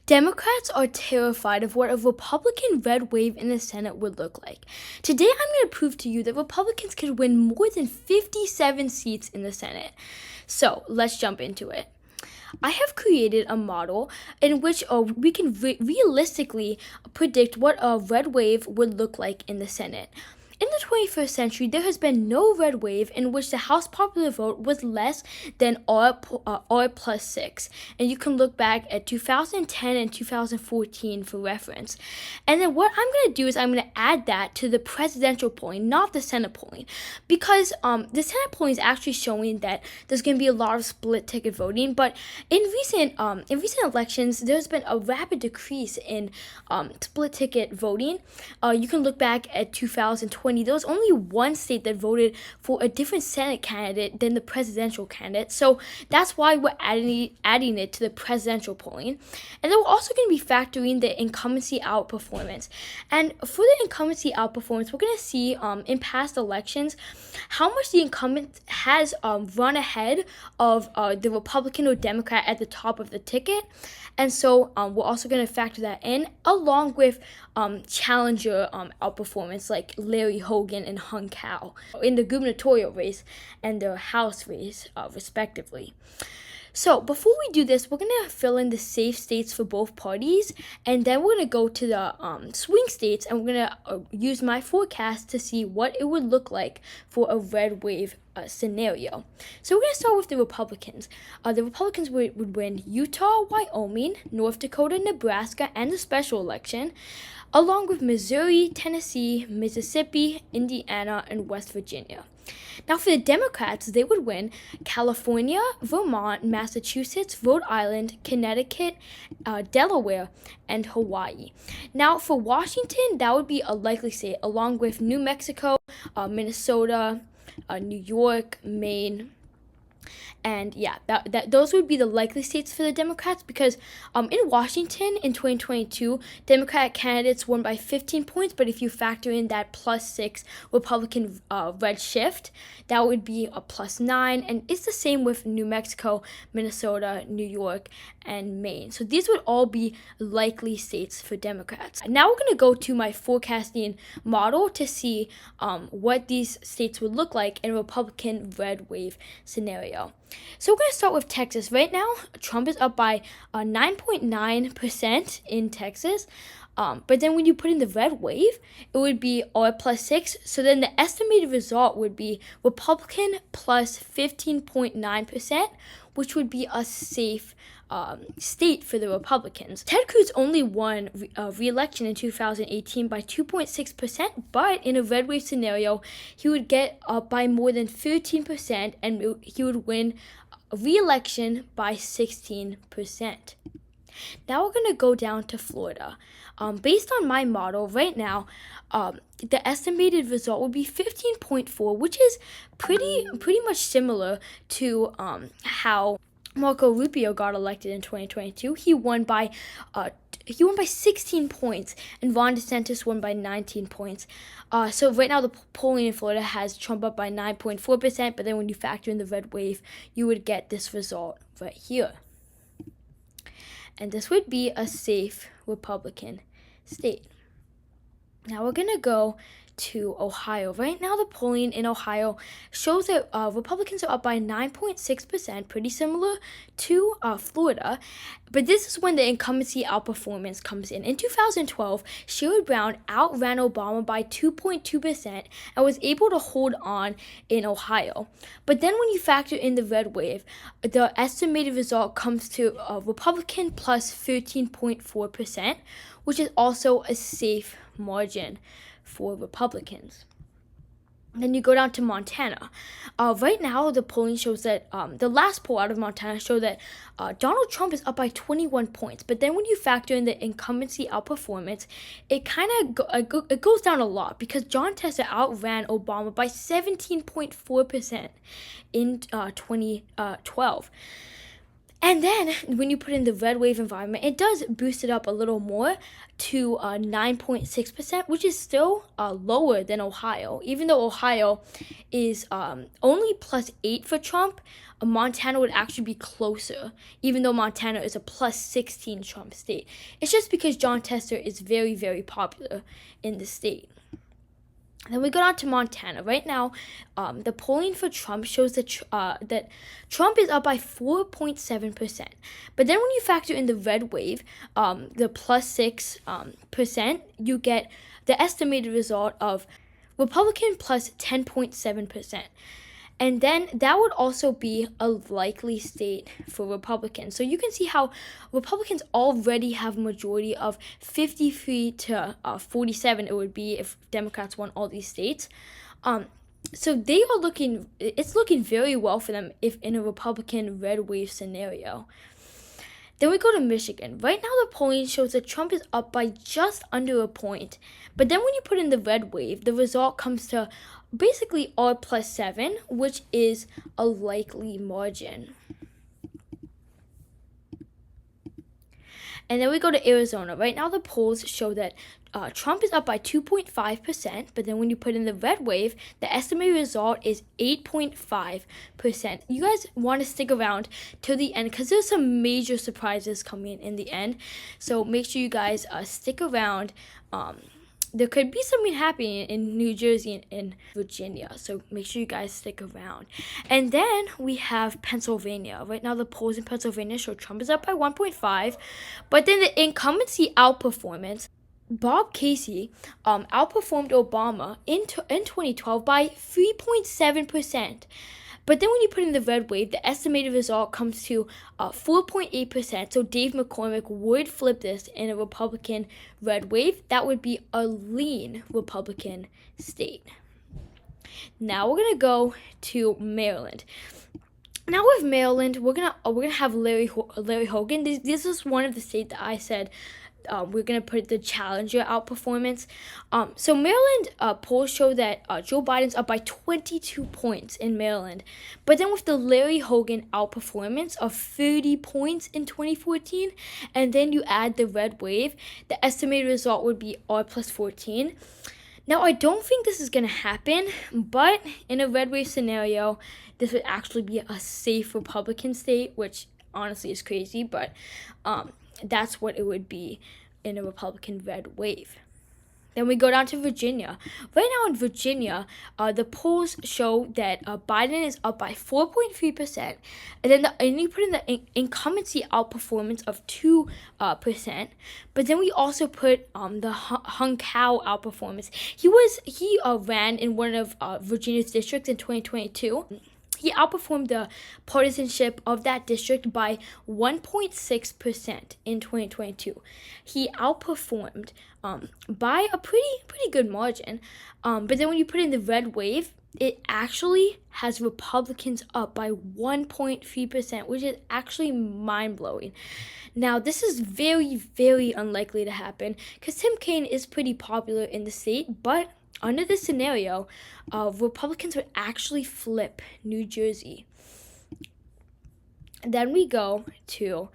Democrats are terrified of what a Republican red wave in the Senate would look like. Today, I'm going to prove to you that Republicans could win more than 57 seats in the Senate. So, let's jump into it. I have created a model in which we can realistically predict what a red wave would look like in the Senate. In the 21st century, there has been no red wave in which the House popular vote was less than R plus 6. And you can look back at 2010 and 2014 for reference. And then what I'm going to do is I'm going to add that to the presidential polling, not the Senate polling. Because the Senate polling is actually showing that there's going to be a lot of split ticket voting. But in recent elections, there's been a rapid decrease in split ticket voting. You can look back at 2020. There was only one state that voted for a different Senate candidate than the presidential candidate. So that's why we're adding it to the presidential polling. And then we're also going to be factoring the incumbency outperformance. And for the incumbency outperformance, we're going to see in past elections how much the incumbent has run ahead of the Republican or Democrat at the top of the ticket. And so we're also going to factor that in, along with challenger outperformance like Larry Hogan and Hung Kao in the gubernatorial race and the House race, respectively. So before we do this, we're going to fill in the safe states for both parties, and then we're going to go to the swing states, and we're going to use my forecast to see what it would look like for a red wave scenario. So we're going to start with the Republicans. The Republicans would win Utah, Wyoming, North Dakota, Nebraska, and the special election, along with Missouri, Tennessee, Mississippi, Indiana, and West Virginia. Now, for the Democrats, they would win California, Vermont, Massachusetts, Rhode Island, Connecticut, Delaware, and Hawaii. Now, for Washington, that would be a likely state, along with New Mexico, Minnesota, New York, Maine. And yeah, those would be the likely states for the Democrats, because in Washington in 2022, Democratic candidates won by 15 points. But if you factor in that plus 6 Republican red shift, that would be a plus 9. And it's the same with New Mexico, Minnesota, New York, and Maine. So these would all be likely states for Democrats. Now we're going to go to my forecasting model to see what these states would look like in a Republican red wave scenario. So we're going to start with Texas. Right now, Trump is up by 9.9% in Texas. But then when you put in the red wave, it would be R plus 6. So then the estimated result would be Republican plus 15.9%, which would be a safe state for the Republicans. Ted Cruz only won re-election in 2018 by 2.6%, but in a red wave scenario, he would get up by more than 13%, and he would win re-election by 16%. Now we're going to go down to Florida. Based on my model right now, the estimated result would be 15.4, which is pretty much similar to how Marco Rubio got elected in 2022. He won by 16 points, and Ron DeSantis won by 19 points. So right now the polling in Florida has Trump up by 9.4%, but then when you factor in the red wave, you would get this result right here. And this would be a safe Republican state. Now we're going to go to Ohio. Right now, the polling in Ohio shows that Republicans are up by 9.6%, pretty similar to Florida. But this is when the incumbency outperformance comes in. In 2012, Sherrod Brown outran Obama by 2.2% and was able to hold on in Ohio. But then when you factor in the red wave, the estimated result comes to Republican plus 13.4%, which is also a safe margin for Republicans. Then you go down to Montana. Right now, the polling shows that the last poll out of Montana showed that Donald Trump is up by 21 points. But then when you factor in the incumbency outperformance, it kind of it goes down a lot, because John Tester outran Obama by 17.4% in 2012. And then when you put in the red wave environment, it does boost it up a little more to 9.6%, which is still lower than Ohio. Even though Ohio is only +8 for Trump, Montana would actually be closer, even though Montana is a +16 Trump state. It's just because Jon Tester is very, very popular in the state. Then we go down to Montana. Right now, the polling for Trump shows that that Trump is up by 4.7%. But then when you factor in the red wave, the +6%, you get the estimated result of Republican plus 10.7%. And then that would also be a likely state for Republicans. So you can see how Republicans already have a majority of 53 to 47 it would be if Democrats won all these states. So it's looking very well for them if in a Republican red wave scenario. Then we go to Michigan. Right now, the polling shows that Trump is up by just under a point. But then when you put in the red wave, the result comes to basically R +7, which is a likely margin. And then we go to Arizona. Right now, the polls show that Trump is up by 2.5%, but then when you put in the red wave, the estimated result is 8.5%. You guys want to stick around till the end because there's some major surprises coming in the end. So make sure you guys stick around. There could be something happening in New Jersey and in Virginia, so make sure you guys stick around. And then we have Pennsylvania. Right now, the polls in Pennsylvania show Trump is up by 1.5, but then the incumbency outperformance, Bob Casey outperformed Obama in 2012 by 3.7%. But then when you put in the red wave, the estimated result comes to 4.8%. So Dave McCormick would flip this in a Republican red wave. That would be a lean Republican state. Now we're going to go to Maryland. Now with Maryland, we're gonna have Larry Hogan. This is one of the states that I said we're going to put the challenger outperformance. So Maryland polls show that Joe Biden's up by 22 points in Maryland. But then with the Larry Hogan outperformance of 30 points in 2014, and then you add the red wave, the estimated result would be R +14. Now, I don't think this is going to happen, but in a red wave scenario, this would actually be a safe Republican state, which honestly is crazy, but that's what it would be in a Republican red wave. Then we go down to Virginia. Right now in Virginia, the polls show that Biden is up by 4.3%, and then you put in the incumbency outperformance of 2%. But then we also put the Hung Cow outperformance. He ran in one of Virginia's districts in 2022. He outperformed the partisanship of that district by 1.6% in 2022. He outperformed by a pretty good margin. But then when you put in the red wave, it actually has Republicans up by 1.3%, which is actually mind-blowing. Now, this is very, very unlikely to happen because Tim Kaine is pretty popular in the state, but under this scenario, Republicans would actually flip New Jersey. Then we go to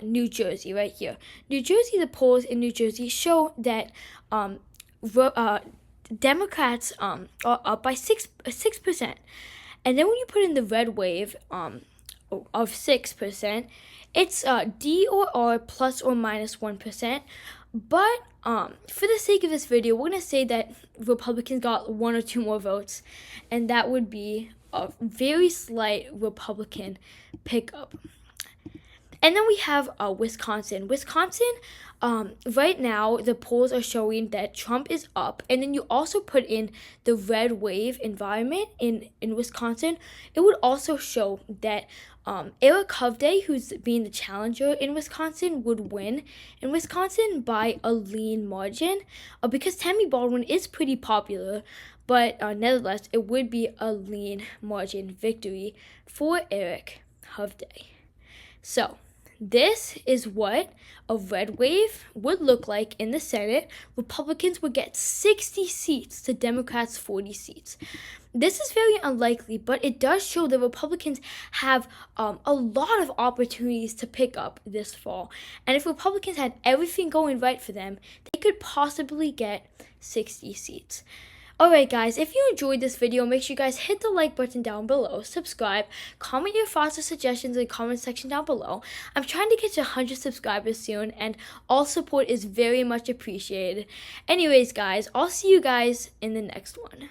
New Jersey right here. New Jersey, the polls in New Jersey show that Democrats are up by 6%. And then when you put in the red wave of 6%, it's D or R plus or minus 1%. But for the sake of this video, we're going to say that Republicans got 1 or 2 more votes, and that would be a very slight Republican pickup. And then we have Wisconsin. Right now, the polls are showing that Trump is up. And then you also put in the red wave environment in Wisconsin. It would also show that Eric Hovde, who's being the challenger in Wisconsin, would win in Wisconsin by a lean margin. Because Tammy Baldwin is pretty popular. But nevertheless, it would be a lean margin victory for Eric Hovde. So this is what a red wave would look like in the Senate. Republicans would get 60 seats to Democrats' 40 seats. This is very unlikely, but it does show that Republicans have a lot of opportunities to pick up this fall. And if Republicans had everything going right for them, they could possibly get 60 seats. Alright guys, if you enjoyed this video, make sure you guys hit the like button down below, subscribe, comment your thoughts or suggestions in the comment section down below. I'm trying to get to 100 subscribers soon, and all support is very much appreciated. Anyways guys, I'll see you guys in the next one.